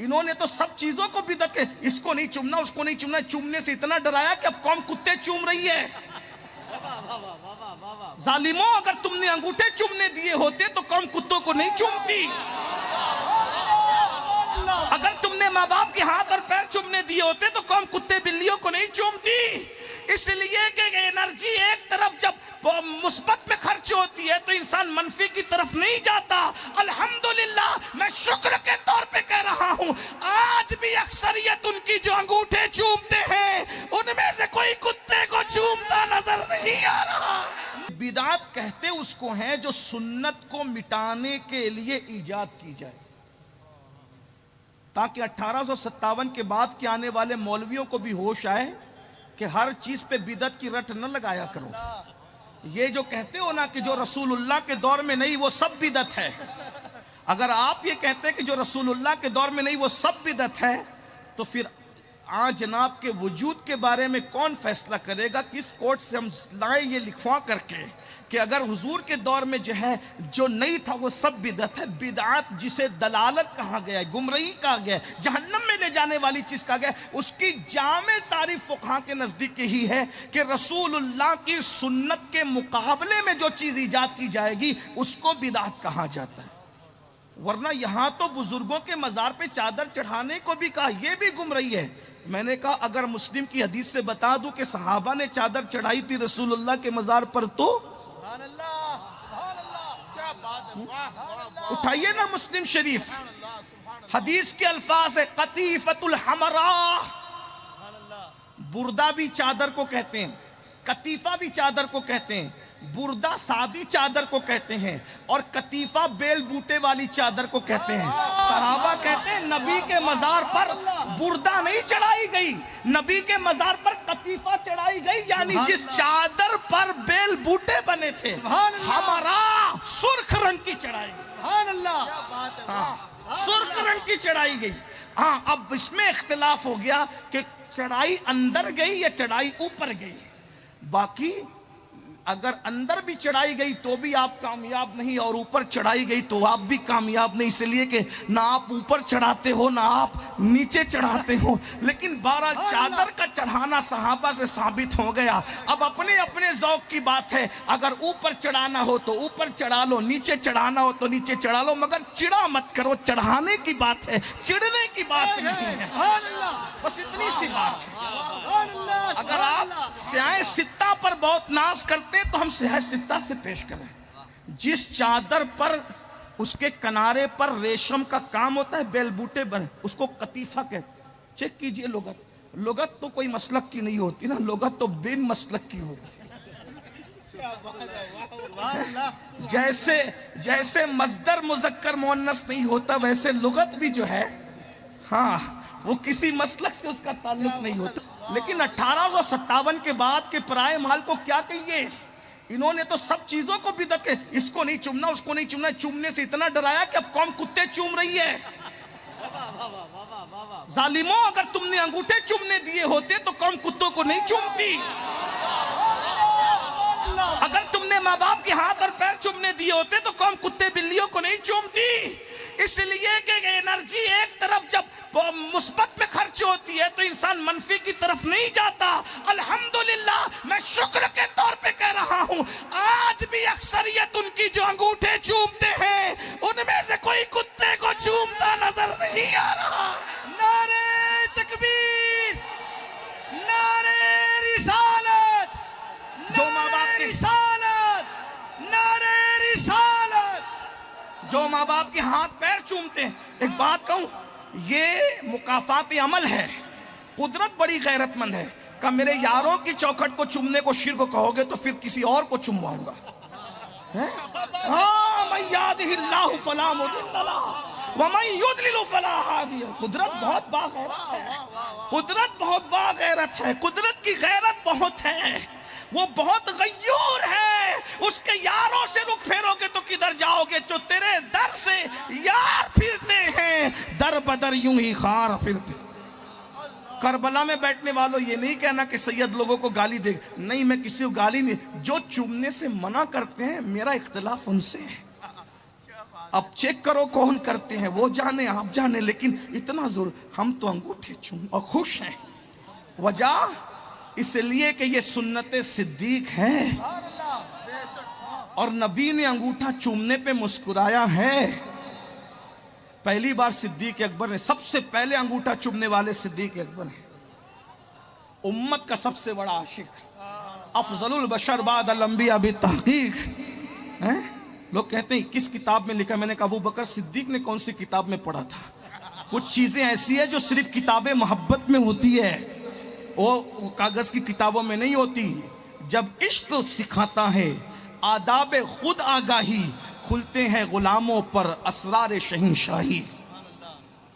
انہوں نے تو سب چیزوں کو بدعت کے اس کو نہیں چومنا اس کو نہیں چومنا چومنے سے اتنا ڈرایا کہ اب قوم کتے چوم رہی ہے۔ ظالموں اگر تم نے انگوٹھے چومنے دیے ہوتے تو قوم کتوں کو نہیں چومتی، اگر تم نے ماں باپ کے ہاتھ اور پیر چومنے دیے ہوتے تو قوم کتے بلیوں کو نہیں چومتی۔ اس لیے کہ انرجی ایک طرف جب مثبت میں خرچ ہوتی ہے تو انسان منفی کی طرف نہیں جاتا۔ الحمدللہ میں شکر کے طور پہ کہہ رہا ہوں آج بھی اکثریت ان کی جو انگوٹھے چومتے ہیں ان میں سے کوئی کتے کو چومتا نظر نہیں آ رہا۔ بدعت کہتے اس کو ہیں جو سنت کو مٹانے کے لیے ایجاد کی جائے، تاکہ 1857 کے بعد کے آنے والے مولویوں کو بھی ہوش آئے کہ ہر چیز پہ بدعت کی رٹ نہ لگایا کرو۔ یہ جو کہتے ہو نا کہ جو رسول اللہ کے دور میں نہیں وہ سب بدعت ہے، اگر آپ یہ کہتے ہیں کہ جو رسول اللہ کے دور میں نہیں وہ سب بدعت ہے تو پھر جناب کے وجود کے بارے میں کون فیصلہ کرے گا؟ کس کورٹ سے ہم لائیں یہ لکھوا کر کے کہ اگر حضور کے دور میں جو ہے جو نہیں تھا وہ سب بدعت ہے؟ بدعت جسے دلالت کہا گیا ہے، گمراہی کہا گیا ہے، جہنم میں لے جانے والی چیز کہا گیا ہے، اس کی جامع تعریف فقہاء کے نزدیک یہی ہے کہ رسول اللہ کی سنت کے مقابلے میں جو چیز ایجاد کی جائے گی اس کو بدعت کہا جاتا ہے۔ ورنہ یہاں تو بزرگوں کے مزار پہ چادر چڑھانے کو بھی کہا، یہ بھی گمراہی ہے۔ میں نے کہا اگر مسلم کی حدیث سے بتا دوں کہ صحابہ نے چادر چڑھائی تھی رسول اللہ کے مزار پر تو سبحان اللہ سبحان اللہ، کیا بات ہے، اٹھائیے نا مسلم شریف، حدیث کے الفاظ ہے قطیفۃ الحمراء، بردہ بھی چادر کو کہتے ہیں، قطیفہ بھی چادر کو کہتے ہیں، بردہ سادی چادر کو کہتے ہیں اور قطیفہ بیل بوٹے والی چادر کو کہتے ہیں۔ صحابہ کہتے ہیں نبی کے مزار پر بردہ نہیں چڑھائی گئی، نبی کے مزار پر قطیفہ چڑھائی گئی، یعنی جس چادر پر بیل بوٹے بنے تھے ہمارا سرخ رنگ کی چڑھائی، سبحان اللہ، سرخ رنگ کی چڑھائی گئی۔ ہاں اب اس میں اختلاف ہو گیا کہ چڑھائی اندر گئی یا چڑھائی اوپر گئی، باقی اگر اندر بھی چڑھائی گئی تو بھی آپ کامیاب نہیں اور اوپر چڑھائی گئی تو آپ بھی کامیاب نہیں، اس لیے کہ نہ آپ اوپر چڑھاتے ہو نہ آپ نیچے چڑھاتے ہو۔ لیکن بہرحال چادر کا چڑھانا صحابہ سے ثابت ہو گیا۔ اب اپنے اپنے ذوق کی بات ہے، اگر اوپر چڑھانا ہو تو اوپر چڑھا لو، نیچے چڑھانا ہو تو نیچے چڑھا لو، مگر چڑھا مت کرو، چڑھانے کی بات ہے، چڑھنے کی بات نہیں ہے، بس اتنی سی بات ہے۔ اگر آپ سیاہ ستہ پر بہت ناز کرتے ہیں تو ہم سیاہ ستہ سے پیش کریں، جس چادر پر اس کے کنارے پر ریشم کا کام ہوتا ہے، بیل بوٹے بنے، اس کو قطیفہ کہتے ہیں۔ چیک کیجئے لغت، لغت تو کوئی مسلک کی نہیں ہوتی نا، لغت تو بن مسلک کی ہوتی ہے۔ جیسے مصدر مذکر مؤنث نہیں ہوتا ویسے لغت بھی جو ہے ہاں وہ کسی مسلک سے اس کا تعلق نہیں ہوتا۔ لیکن 1857 کے بعد کے پرائے مال کو کیا کہیے، انہوں نے تو سب چیزوں کو بدعت کے اس کو نہیں چومنا اس کو نہیں چومنا چومنے سے اتنا ڈرایا کہ اب قوم کتے چوم رہی ہے۔ ظالموں اگر تم نے انگوٹھے چومنے دیے ہوتے تو قوم کتوں کو نہیں چومتی، اگر تم نے ماں باپ کے ہاتھ اور پیر چومنے دیے ہوتے تو قوم کتے بلیوں کو نہیں چومتی۔ اس لیے کہ انرجی ایک طرف جب مثبت میں خرچ ہوتی ہے تو انسان منفی کی طرف نہیں جاتا۔ الحمدللہ میں شکر کے طور پہ کہہ رہا ہوں آج بھی اکثریت ان کی جو انگوٹھے چومتے ہیں ان میں سے کوئی کتے کو چومتا نظر نہیں آ رہا۔ نعرہ تکبیر، نعرہ رسالت، جو ماں باپ کے نعرہ رسالت، جو ماں باپ کے ہاتھ پیر چومتے ہیں، ایک بات کہوں یہ مکافات عمل ہے، قدرت بڑی غیرت مند ہے۔ کہ میرے یاروں کی چوکھٹ کو چومنے کو شرک کہو گے تو پھر کسی اور کو چمواؤں گا۔ من یہدہ اللہ فلا مضل لہ ومن یضلل فلا ہادی لہ۔ قدرت بہت باغیرت ہے، قدرت بہت باغیرت ہے، قدرت کی غیرت بہت ہے، وہ بہت غیور ہے۔ اس کے یاروں سے رخ پھیرو گے تو کدھر جاؤ گے؟ جو تیرے در سے یار پھرتے ہیں در بدر یوں ہی خار پھرتے۔ کربلا میں بیٹھنے والوں یہ نہیں کہنا کہ سید لوگوں کو گالی دے، نہیں میں کسی کو گالی نہیں، جو چومنے سے منع کرتے ہیں میرا اختلاف ان سے ہے۔ اب چیک کرو کون کرتے ہیں، وہ جانے آپ جانے، لیکن اتنا زور، ہم تو انگوٹھے چوم اور خوش ہیں۔ وجہ اس لیے کہ یہ سنت صدیق ہے، سبحان اللہ، بے شک، اور نبی نے انگوٹھا چومنے پہ مسکرایا ہے۔ پہلی بار صدیق اکبر نے، سب سے پہلے انگوٹھا چومنے والے صدیق اکبر ہیں، امت کا سب سے بڑا عاشق، افضل البشر بعد الانبیاء بالتحقیق ہیں؟ لوگ کہتے ہیں کس کتاب میں لکھا؟ میں نے کہا ابو بکر صدیق نے کون سی کتاب میں پڑھا تھا؟ کچھ چیزیں ایسی ہیں جو صرف کتاب محبت میں ہوتی ہے، وہ کاغذ کی کتابوں میں نہیں ہوتی۔ جب عشق سکھاتا ہے آداب خود آگاہی، کھلتے ہیں غلاموں پر اسرار شہنشاہی۔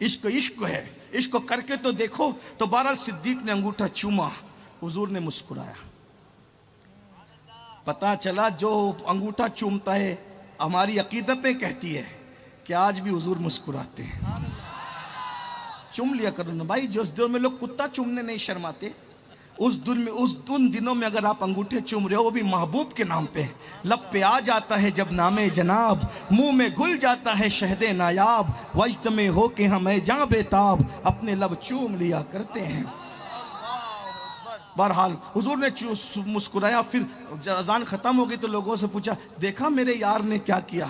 عشق عشق ہے، عشق کو کر کے تو دیکھو۔ تو بہرحال صدیق نے انگوٹھا چوما، حضور نے مسکرایا۔ پتا چلا جو انگوٹھا چومتا ہے، ہماری عقیدتیں کہتی ہے کہ آج بھی حضور مسکراتے ہیں۔ چوم لیا کرو نا بھائی، جو اس دور میں لوگ کتا چومنے نہیں شرماتے، اس ان دنوں میں اگر آپ انگوٹھے چوم رہے ہو، وہ بھی محبوب کے نام پہ، لب پہ آ جاتا ہے جب نام جناب، منہ میں گھل جاتا ہے شہد نایاب، وجد میں ہو کے ہمیں جاں بے تاب، اپنے لب چوم لیا کرتے ہیں۔ بہرحال حضور نے مسکرایا۔ پھر اذان ختم ہو گئی تو لوگوں سے پوچھا، دیکھا میرے یار نے کیا کیا؟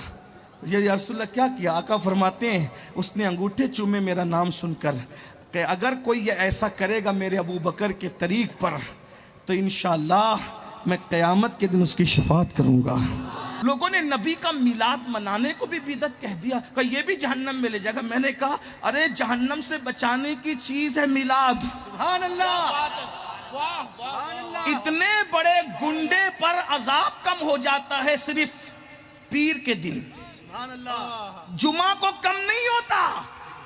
یا رسول اللہ کیا کیا؟ آقا فرماتے ہیں اس نے انگوٹھے چومے میرا نام سن کر، کہ اگر کوئی یہ ایسا کرے گا میرے ابو بکر کے طریق پر تو انشاءاللہ میں قیامت کے دن اس کی شفاعت کروں گا۔ لوگوں نے نبی کا میلاد منانے کو بھی بدعت کہہ دیا کہ یہ بھی جہنم میں لے جائے گا۔ میں نے کہا ارے جہنم سے بچانے کی چیز ہے میلاد۔ سبحان اللہ، سبحان اللہ، اتنے بڑے گنڈے پر عذاب کم ہو جاتا ہے صرف پیر کے دن، سبحان اللہ، جمعہ کو کم نہیں ہوتا،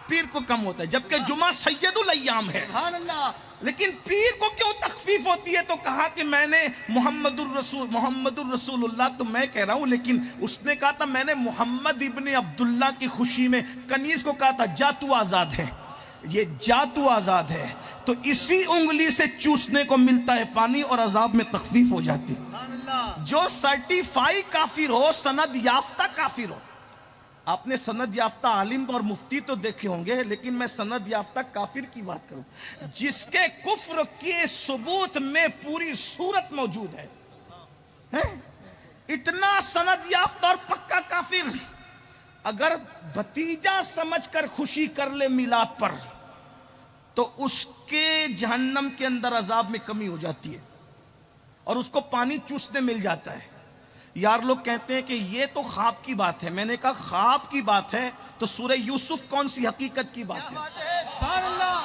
پیر کو کم ہوتا ہے، جبکہ جمعہ سید الایام ہے۔ سبحان اللہ، لیکن پیر کو کیوں تخفیف ہوتی ہے؟ تو کہا کہ میں نے محمد الرسول اللہ تو میں کہہ رہا ہوں، لیکن اس نے کہا تھا میں نے محمد ابن عبداللہ کی خوشی میں کنیز کو کہا تھا جا تو آزاد ہے، یہ جا تو آزاد ہے، تو اسی انگلی سے چوسنے کو ملتا ہے پانی اور عذاب میں تخفیف ہو جاتی۔ سبحان اللہ، جو سرٹیفائی کافر ہو، سند یافتہ کافر ہو، آپ نے سند یافتہ عالم اور مفتی تو دیکھے ہوں گے، لیکن میں سند یافتہ کافر کی بات کروں، جس کے کفر کے ثبوت میں پوری صورت موجود ہے۔ اتنا سند یافتہ اور پکا کافر اگر بھتیجا سمجھ کر خوشی کر لے میلاد پر تو اس کے جہنم کے اندر عذاب میں کمی ہو جاتی ہے اور اس کو پانی چوسنے مل جاتا ہے۔ یار لوگ کہتے ہیں کہ یہ تو خواب کی بات ہے، میں نے کہا خواب کی بات ہے تو سورہ یوسف کون سی حقیقت کی بات ہے؟ سبحان اللہ،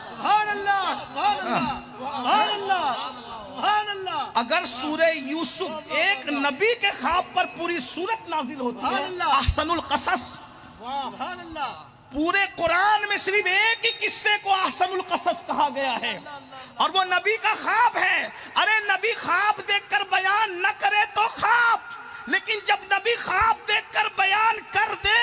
سبحان اللہ، سبحان اللہ، سبحان اللہ، سبحان اللہ، اگر سورہ یوسف ایک نبی کے خواب پر پوری سورت نازل ہوتی سبحان ہے، اللہ، احسن القصص، سبحان اللہ، پورے قرآن میں صرف ایک ہی قصے کو احسن القصص کہا گیا ہے اور وہ نبی کا خواب ہے۔ ارے نبی خواب دیکھ کر بیان نہ کرے تو خواب، لیکن جب نبی خواب دیکھ کر بیان کر دے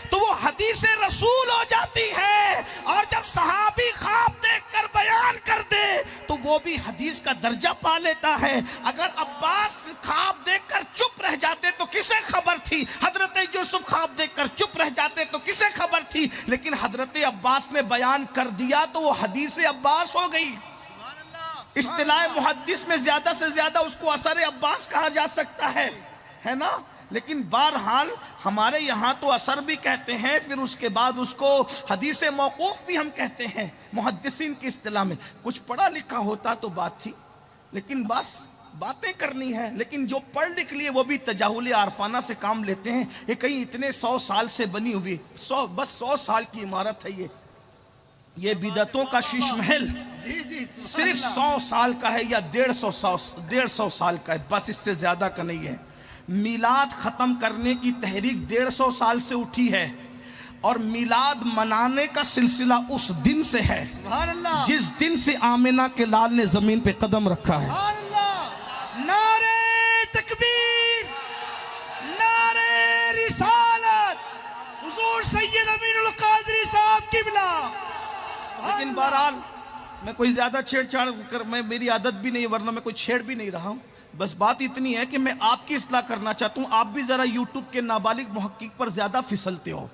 تو وہ حدیث رسول ہو جاتی ہے، اور جب صحابی خواب دیکھ کر بیان کر دے تو وہ بھی حدیث کا درجہ پا لیتا ہے۔ اگر عباس خواب دیکھ کر چپ رہ جاتے تو کسے خبر تھی؟ حضرت یوسف خواب دیکھ کر چپ رہ جاتے تو کسے خبر تھی؟ لیکن حضرت عباس نے بیان کر دیا تو وہ حدیث عباس ہو گئی۔ اصطلاح محدث میں زیادہ سے زیادہ اس کو اثر عباس کہا جا سکتا ہے نا؟ لیکن بہرحال ہمارے یہاں تو اثر بھی کہتے ہیں، پھر اس کے بعد اس کو حدیث موقوف بھی ہم کہتے ہیں محدثین کی اصطلاح میں۔ کچھ پڑھا لکھا ہوتا تو بات تھی، لیکن بس باتیں کرنی ہے۔ لیکن جو پڑھ لکھ لیے وہ بھی تجاہل عارفانہ سے کام لیتے ہیں، یہ کہیں اتنے 100 سال سے بنی ہوئی، بس 100 سال کی عمارت ہے یہ بدعتوں کا شیش محل صرف 100 سال کا ہے یا 150 سال کا ہے، بس اس سے زیادہ کا نہیں ہے۔ میلاد ختم کرنے کی تحریک 150 سال سے اٹھی ہے، اور میلاد منانے کا سلسلہ اس دن سے ہے سبحان اللہ، جس دن سے آمنہ کے لال نے زمین پہ قدم رکھا ہے۔ سبحان اللہ، نعرہ تکبیر، نعرہ رسالت، حضور سید امین القادری صاحب قبلہ۔ لیکن بہرحال میں کوئی زیادہ چھیڑ چھاڑ کر، میری عادت بھی نہیں، ورنہ میں کوئی چھیڑ بھی نہیں رہا ہوں، بس بات اتنی ہے کہ میں آپ کی اصلاح کرنا چاہتا ہوں، آپ بھی ذرا یوٹیوب کے نابالغ محقق پر زیادہ پھسلتے ہو،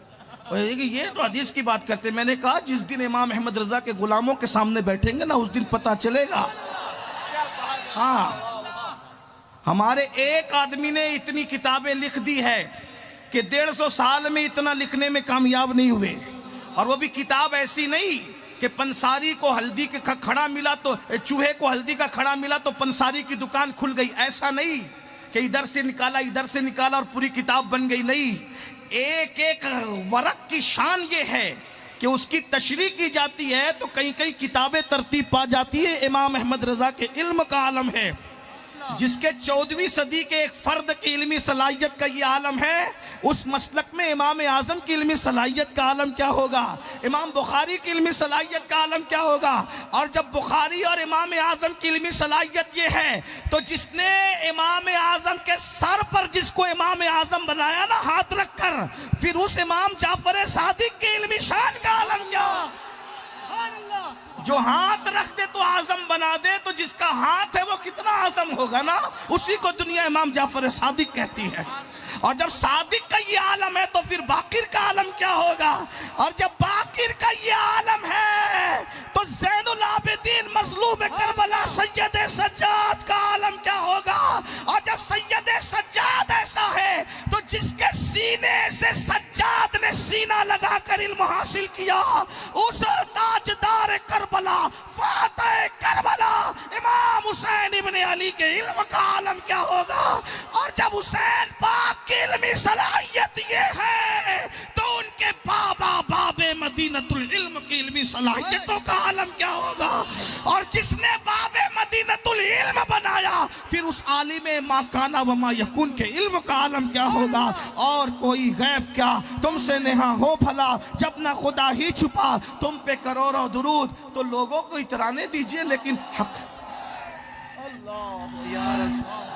اور یہ تو حدیث کی بات کرتے ہیں۔ میں نے کہا جس دن امام احمد رضا کے غلاموں کے سامنے بیٹھیں گے نا، اس دن پتہ چلے گا۔ ہاں، ہمارے ایک آدمی نے اتنی کتابیں لکھ دی ہے کہ 150 سال میں اتنا لکھنے میں کامیاب نہیں ہوئے، اور وہ بھی کتاب ایسی نہیں کہ پنساری کو ہلدی کا کھڑا ملا تو چوہے کو ہلدی کا کھڑا ملا تو پنساری کی دکان کھل گئی، ایسا نہیں کہ ادھر سے نکالا اور پوری کتاب بن گئی، نہیں۔ ایک ایک ورق کی شان یہ ہے کہ اس کی تشریح کی جاتی ہے تو کئی کئی کتابیں ترتیب پا جاتی ہے۔ امام احمد رضا کے علم کا عالم ہے، جس کے 14ویں صدی کے ایک فرد کی علمی صلاحیت کا یہ عالم ہے، اس مسلک میں امام اعظم کی علمی صلاحیت کا عالم کیا ہوگا، امام بخاری کی علمی صلاحیت کا عالم کیا ہوگا۔ اور جب بخاری اور امام اعظم کی علمی صلاحیت یہ ہے تو جس نے امام اعظم کے سر پر جس کو امام اعظم بنایا نا ہاتھ رکھ کر، پھر اس امام جعفر صادق کی علمی شان کا عالم کیا، جو ہاتھ رکھ دے تو اعظم بنا دے، تو جس کا ہاتھ ہے وہ کتنا اعظم ہوگا نا، اسی کو دنیا امام جعفر صادق کہتی ہے۔ اور جب صادق کا یہ عالم ہے تو پھر باقر کا عالم کیا ہوگا، اور جب باقر کا یہ عالم ہے تو زین العابدین مظلوم کربلا سید سجاد کا عالم کیا ہوگا۔ اور جب سید سجاد ایسا ہے تو جس کے سینے سے سجاد نے سینہ لگا کر علم حاصل کیا، اس تاجدار کربلا، فاتح کربلا امام حسین ابن علی کے علم کا عالم کیا ہوگا۔ اور جب حسین پاک کی علمی صلاحیت یہ ہے تو ان کے بابا باب مدینۃ العلم کی علمی صلاحیتوں کا عالم کیا ہوگا۔ اور جس نے باب مدینۃ العلم بنایا، پھر اس عالم ما کان و ما یکون کے علم کا عالم کیا ہوگا۔ اور کوئی غیب کیا تم سے نہاں ہو بھلا، جب نہ خدا ہی چھپا تم پہ کروڑوں درود۔ تو لوگوں کو اترانے دیجئے، لیکن حق اللہ یا رسول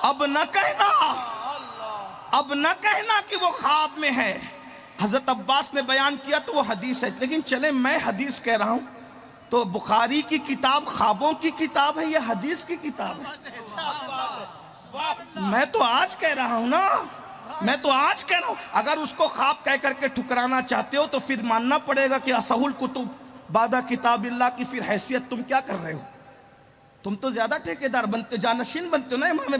اب نہ کہنا کہ وہ خواب میں ہے۔ حضرت عباس نے بیان کیا تو وہ حدیث ہے، لیکن چلے میں حدیث کہہ رہا ہوں تو بخاری کی کتاب خوابوں کی کتاب ہے یا حدیث کی کتاب ہے؟ میں تو آج کہہ رہا ہوں نا، میں تو آج کہہ رہا ہوں۔ اگر اس کو خواب کہہ کر کے ٹھکرانا چاہتے ہو تو پھر ماننا پڑے گا کہ اصح الکتب بعد کتاب اللہ کی پھر حیثیت تم کیا کر رہے ہو؟ تم تو زیادہ ٹھیکیدار بنتے، جانشین بنتے ہو نا امام